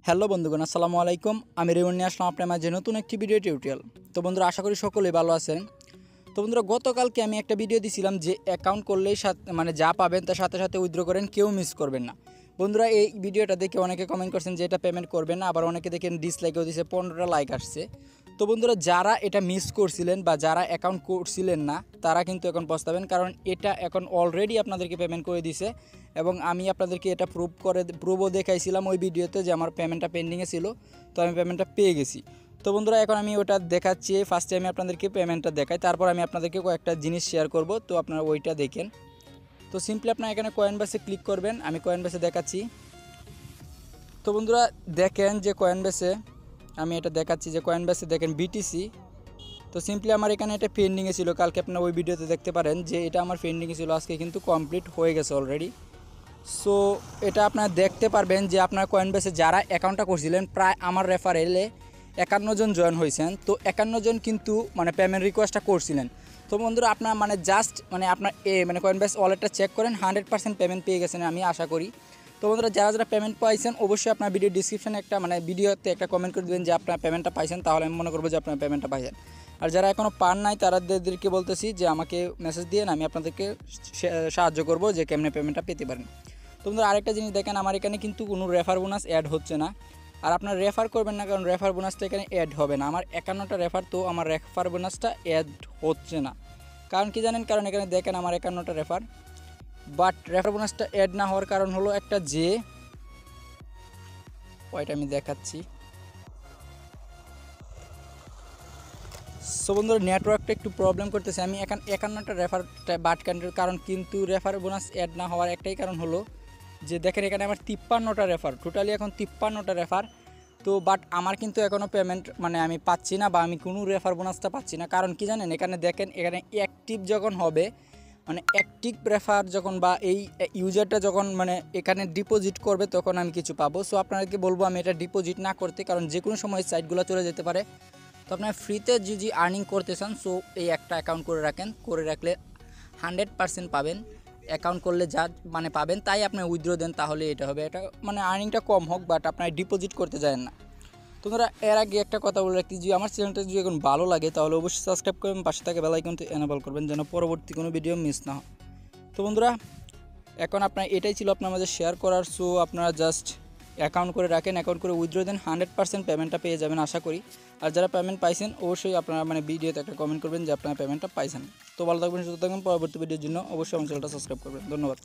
Hello বন্ধুগণ, আসসালামু আলাইকুম। আমি রিমন নিয়ে আসলাম আপনার মাঝে নতুন একটি ভিডিও টিউটোরিয়াল। তো বন্ধুরা, আশা করি সকলেই ভালো আছেন। তো বন্ধুরা, গতকালকে আমি একটা ভিডিও দিয়েছিলাম যে অ্যাকাউন্ট করলেই যা পাবেন তার সাথে সাথে উইথড্র করেন, কেউ মিস করবেন না। বন্ধুরা, এই ভিডিওটা দেখে অনেকে কমেন্ট করছেন যে এটা পেমেন্ট করবেন না, আবার অনেকে দেখেন ডিসলাইকও দিয়েছে, 15টা লাইক আসছে। তো বন্ধুরা, যারা এটা মিস করছিলেন বা যারা অ্যাকাউন্ট করছিলেন না তারা কিন্তু এখন পস্তাবেন, কারণ এটা এখন অলরেডি আপনাদেরকে পেমেন্ট করে দিছে এবং আমি আপনাদেরকে এটা প্রুভও দেখাইছিলাম ওই ভিডিওতে যে আমার পেমেন্টটা পেন্ডিংয়ে ছিল, তো আমি পেমেন্টটা পেয়ে গেছি। তো বন্ধুরা, এখন আমি ওটা দেখাচ্ছি। ফার্স্টে আমি আপনাদেরকে পেমেন্টটা দেখাই, তারপর আমি আপনাদেরকে কয়েকটা জিনিস শেয়ার করব, তো আপনারা ওইটা দেখেন। তো সিম্পলি আপনারা এখানে কয়েনবেসে ক্লিক করবেন, আমি কয়েনবেসে দেখাচ্ছি। তো বন্ধুরা দেখেন যে কয়েনবেসে আমি এটা দেখাচ্ছি যে কয়েনবেসে দেখেন বিটিসি। তো সিম্পলি আমার এখানে এটা পেন্ডিংয়ে ছিল, কালকে আপনারা ওই ভিডিওতে দেখতে পারেন যে এটা আমার পেন্ডিংয়ে ছিল, আজকে কিন্তু কমপ্লিট হয়ে গেছে অলরেডি। সো এটা আপনারা দেখতে পারবেন যে আপনার কয়েনবেসে যারা অ্যাকাউন্টটা করছিলেন প্রায় আমার রেফারেলে 51 জন জয়েন হয়েছেন। তো 51 জন কিন্তু পেমেন্ট রিকোয়েস্টটা করছিলেন। তো বন্ধুরা, আপনার জাস্ট আপনার কয়েনবেস ওয়ালেটটা চেক করেন, 100% পেমেন্ট পেয়ে গেছেন আমি আশা করি। তো বন্ধুরা, যারা পেমেন্ট পাইছেন অবশ্যই আপনার ভিডিও ডিসক্রিপশনে ভিডিওতে একটা কমেন্ট করে দেবেন যে আপনার পেমেন্টটা পাইছেন, তাহলে আমি মনে করবো যে আপনার পেমেন্টটা পাইছেন। আর যারা এখনও পান নাই তাদেরকে বলতেছি যে আমাকে মেসেজ দিয়ে আমি আপনাদেরকে সাহায্য করব যে কেমনে পেমেন্টটা পেতে পারেন। তো বন্ধুরা, আরেকটা জিনিস দেখেন, আমার এখানে কিন্তু কোনো রেফার বোনাস অ্যাড হচ্ছে না। আর আপনার রেফার করবেন না, কারণ রেফার বোনাসটা এখানে অ্যাড হবে না। আমার 51টা রেফার, তো আমার রেফার বোনাসটা অ্যাড হচ্ছে না। কারণ কি জানেন, কারণ এখানে দেখেন আমার 51টা রেফার, বাট রেফার বোনাসটা অ্যাড না হওয়ার কারণ হলো একটা যে ওইটা আমি দেখাচ্ছি। সো বন্ধুরা, নেটওয়ার্কটা একটু প্রবলেম করতেছে। আমি এখন 51টা রেফার বাট কান্ট্রির কারণ, কিন্তু রেফার বোনাস অ্যাড না হওয়ার একটাই কারণ হলো যে দেখেন এখানে আমার 53টা রেফার, টোটালি এখন 53টা রেফার। তো বাট আমার কিন্তু এখনও পেমেন্ট আমি পাচ্ছি না, বা আমি কোনো রেফার বোনাসটা পাচ্ছি না। কারণ কি জানেন, এখানে দেখেন এখানে অ্যাক্টিভ যখন হবে, অ্যাক্টিভ রেফার যখন বা এই ইউজারটা যখন এখানে ডিপোজিট করবে তখন আমি কিছু পাবো। সো আপনাদেরকে বলবো আমি এটা ডিপোজিট না করতে, কারণ যে কোনো সময় সাইটগুলো চলে যেতে পারে। তো আপনার ফ্রিতে যদি আর্নিং করতে চান, সো এই একটা অ্যাকাউন্ট করে রাখেন, করে রাখলে 100% পাবেন। অ্যাকাউন্ট করলে যা পাবেন তাই আপনি উইথড্র দেন, তাহলে এটা হবে। এটা আর্নিংটা কম হোক, বাট আপনার ডিপোজিট করতে যায় না। তোমরা এর আগে একটা কথা বলে রাখছি, যে আমার চ্যানেলটা যদি এখন ভালো লাগে তাহলে অবশ্যই সাবস্ক্রাইব করবেন, পাশে থাকা বেল আইকনটি এনেবল করবেন যেন পরবর্তী কোনো ভিডিও মিস না হয়। তো বন্ধুরা, এখন আপনার এটাই ছিল আপনার মাঝে শেয়ার করার। সো আপনারা জাস্ট অ্যাকাউন্ট করে রাখেন, অ্যাকাউন্ট করে উইথড্র দেন, 100% পেমেন্টটা পেয়ে যাবেন আশা করি। আর যারা পেমেন্ট পাইছেন অবশ্যই আপনারা ভিডিওতে একটা কমেন্ট করবেন যে আপনারা পেমেন্টটা পাইছেন। তো ভালো থাকবেন, সুস্থ থাকবেন। পরবর্তী ভিডিওর জন্য অবশ্যই আমার চ্যানেলটা সাবস্ক্রাইব করবেন। ধন্যবাদ।